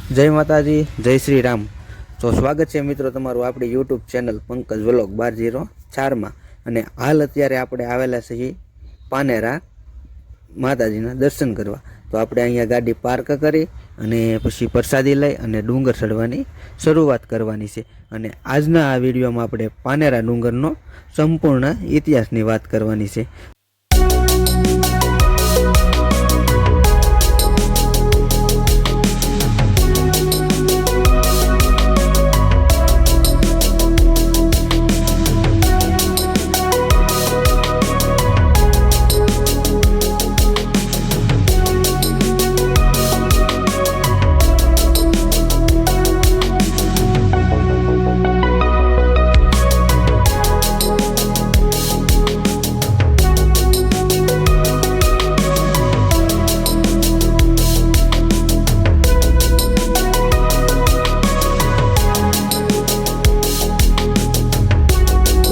जय माताजी, जय श्री राम। तो स्वागत है मित्रों तमारू आपणी यूट्यूब चेनल पंकज व्लॉग 1204 में। अने हाल अत्यारे आपणे आवेला छे पानेरा माताजीना दर्शन करवा। तो आपणे अहींया गाड़ी पार्क करी अने पछी प्रसादी लई अने डूंगर चढ़वानी शरूआत करवानी छे। अने आजना आ विडियोमां आपणे पानेरा डूंगरनो संपूर्ण इतिहासनी वात करवानी छे।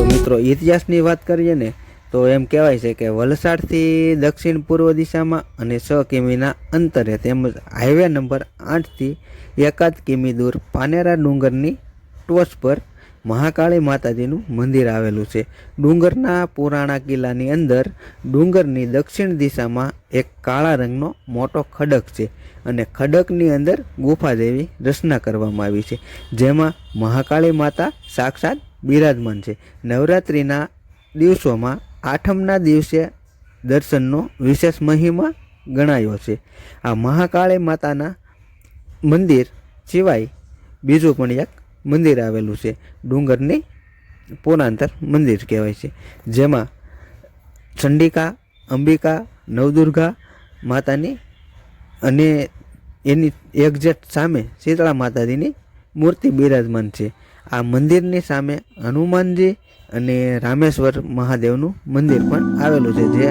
मित्रों इतिहासनी वात करीए ने तो एम कहेवाय छे के वलसाडथी दक्षिण पूर्व दिशामां अने 6 किमीना अंतरे तेमज हाईवे नंबर 8 थी 1 किमी दूर पानेरा डूंगरनी टोच पर महाकाली माताजीनुं मंदिर आवेलुं छे। डूंगरना पुराणा किल्लानी अंदर डूंगरनी दक्षिण दिशामां एक काळा रंगनो मोटो खडक छे अने खडकनी अंदर गुफा जेवी रचना करवामां आवी छे, जेमां महाकाली माता साक्षात बिराजमान छे। नवरात्रिना दिवसोमां आठमना दिवसे दर्शननो विशेष महिमा गणायो छे। आ महाकाली माताना मंदिर सिवाय बीजुं पण एक मंदिर आवेलुं छे, डूंगरनी पुरांतर मंदिर कहेवाय छे, जेमां चंडिका, अंबिका, नवदुर्गा मातानी अने एनी एक्जेक्ट सामे शीतला माताजीनी मूर्ति बिराजमान छे। आ मंदिरनी सामे हनुमानजी अने रामेश्वर महादेवनुं मंदिर पण आवेलुं छे। जे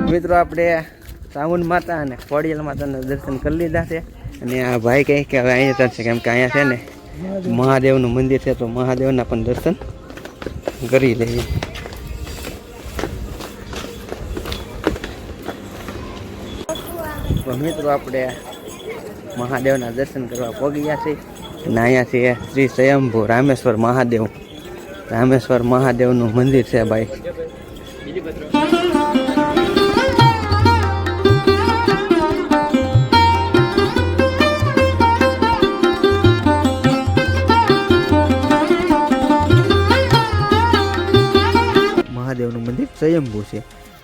मित्रों आपणे चामुंड माता अने खोडियाल माताना दर्शन कर लीधा छे। अने आ भाई कहे के हवे अहींया चलशे, केम के अहींया छे ने महादेवनुं मंदिर छे, तो महादेवना पण दर्शन करी लईए। तो मित्रों आपणे महादेवना दर्शन करवा पहोंची गया छे। अने अहींया छे श्री स्वयंभू रामेश्वर महादेवनुं मंदिर छे भाई। महादेवનું મંદિર સ્વયંભૂ છે।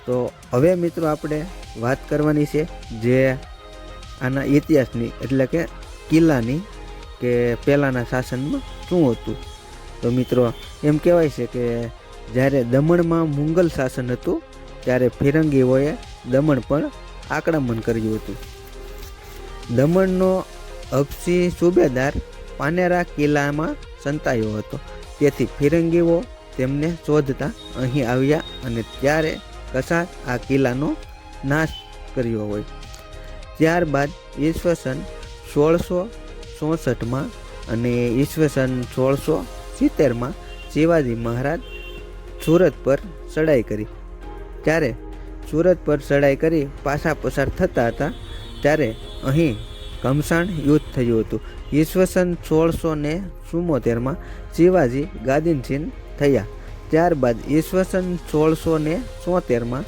તો હવે મિત્રો આપણે વાત કરવાની છે જે આના ઇતિહાસની, એટલે કે કિલ્લાની, કે પહેલાંના શાસનમાં શું હતું। તો મિત્રો એમ કહેવાય છે કે જ્યારે દમણમાં મુગલ શાસન હતું ત્યારે ફિરંગીઓએ દમણ પર આક્રમણ કર્યું હતું। દમણનો હબસી સુબેદાર પાનેરા કિલ્લામાં સંતાયો હતો, તેથી ફિરંગીઓ તેમને શોધતા અહીં આવ્યા અને ત્યારે કસાર આ કિલ્લાનો નાશ કર્યો હોય। ત્યારબાદ ઈસવીસન 1664માં અને ઈસવીસન 1670માં શિવાજી મહારાજ સુરત પર ચડાઈ કરી। ત્યારે સુરત પર ચડાઈ કરી પાછા પસાર થતા હતા ત્યારે અહીં ઘમસાણ યુદ્ધ થયું હતું। ઈસવીસન 1674માં શિવાજી ગાદીનસીન થયા। ત્યારબાદ ઈસવીસન 1673માં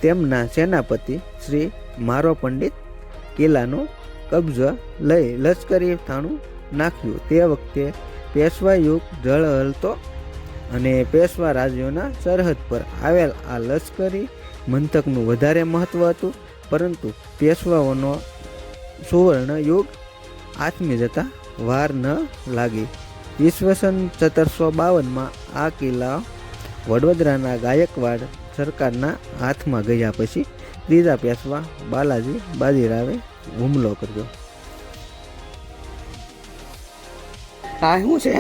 તેમના સેનાપતિ શ્રી મારો પંડિત કિલ્લાનો કબજો લઈ લશ્કરી થાણું નાખ્યું। તે વખતે પેશવા યુગ ઝળહળતો અને પેશવા રાજ્યોના સરહદ પર આવેલ આ લશ્કરી મંથકનું વધારે મહત્વ હતું, પરંતુ પેશવાઓનો સુવર્ણ યુગ આથમી જતા વાર ન લાગી। ઈસવીસન 1752માં આ કિલ્લા વડોદરાના ગાયકવાડ સરકારના હાથમાં ગયા પછી ત્રીજા પેશવા બાલાજી બાજીરાવે હુમલો કર્યો. હા શું છે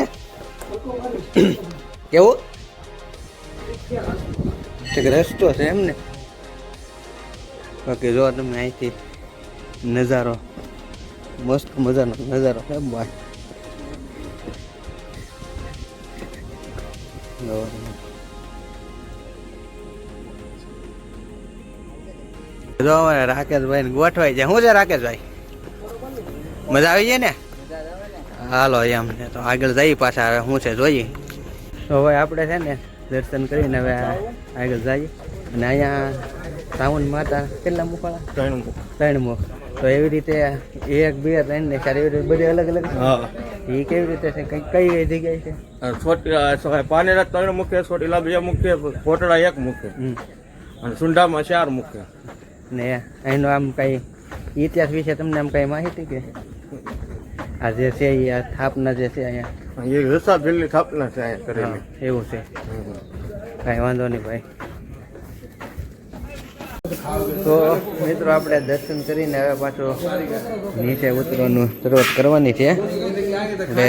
કેવું રસ્તો છે એમ ને. બાકી જો તમે અહીંથી નજારો મસ્ત મજાનો નજારો છે ભાઈ. જો અમારે રાકેશભાઈ ને ગોઠવાઈ જાય. શું છે રાકેશભાઈ, મજા આવી જાય ને? હાલો એમ ને તો આગળ જઈએ પાછા. હવે શું છે જોઈએ. તો હવે આપણે છે ને દર્શન કરીને હવે આગળ જઈએ. અને અહીંયા શ્રાવણ માતા કેટલા મુખાળા? 3 મુખ. તો એવી રીતે 1 2 3 ને 4 એવી રીતે બધી અલગ અલગ. એ કેવી રીતે છે? કઈ જગ્યાએ છે? પાનેરા 3 મુખ્ય, ચોટીલા 2 મુખ્ય, કોટડા 1 મુખ્ય અને સુંઢામાં 4 મુખ્ય. ને અહીંનો આમ કઈ ઇતિહાસ વિશે તમને આમ કઈ માહિતી કે આ જે છે એ આ સ્થાપના જે છે અહીંયા એ રસાભીલની સ્થાપના છે અહીંયા કરેલી. એવું છે, કાંઈ વાંધો નહીં ભાઈ. તો મિત્રો આપણે દર્શન કરીને હવે પાછો નીચે ઉતરવાનું શરૂઆત કરવાની છે. એટલે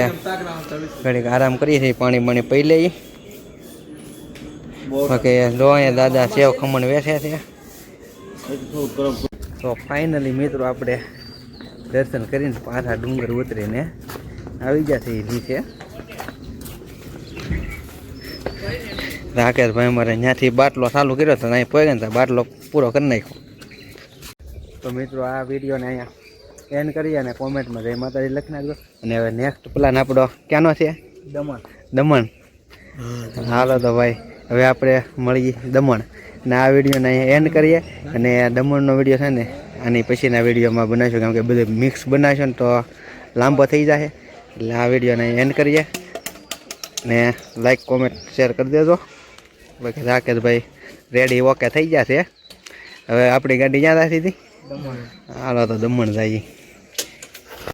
ઘડીક આરામ કરીએ છીએ, પાણી બાણી પી લઈએ. બાકી જો અહીંયા દાદા સેવ ખમણ વેચે છે. તો ફાઇનલી મિત્રો આપણે દર્શન કરીને પાછા ડુંગર ઉતરીને આવી ગયા છે નીચે. રાકેશભાઈ અમારે ત્યાંથી બાટલો ચાલુ કર્યો હતો, અહીં પહોંચે ને બાટલો પૂરો કરી નાખ્યો. તો મિત્રો આ વિડીયોને અહીંયા એન્ડ કરીએ અને કોમેન્ટમાં જય માતાજી લખી નાખજો. અને હવે નેક્સ્ટ પ્લાન આપણો ક્યાંનો છે? દમણ. હાલો તો ભાઈ હવે આપણે મળીએ દમણ. અને આ વિડીયોને અહીંયા એન્ડ કરીએ. અને દમણનો વિડીયો છે ને આની પછીના વિડીયોમાં બનાવીશું, કેમ કે બધું મિક્સ બનાવીશું ને તો લાંબો થઈ જાય. એટલે આ વિડીયોને એન્ડ કરીએ. ને લાઈક કોમેન્ટ શેર કરી દેજો. બાકી રાકેશભાઈ રેડી ઓકે થઈ ગયા છે. હવે આપણી ગાડી ક્યાં રાખી હતી? હાલો તો દમણ જઈએ.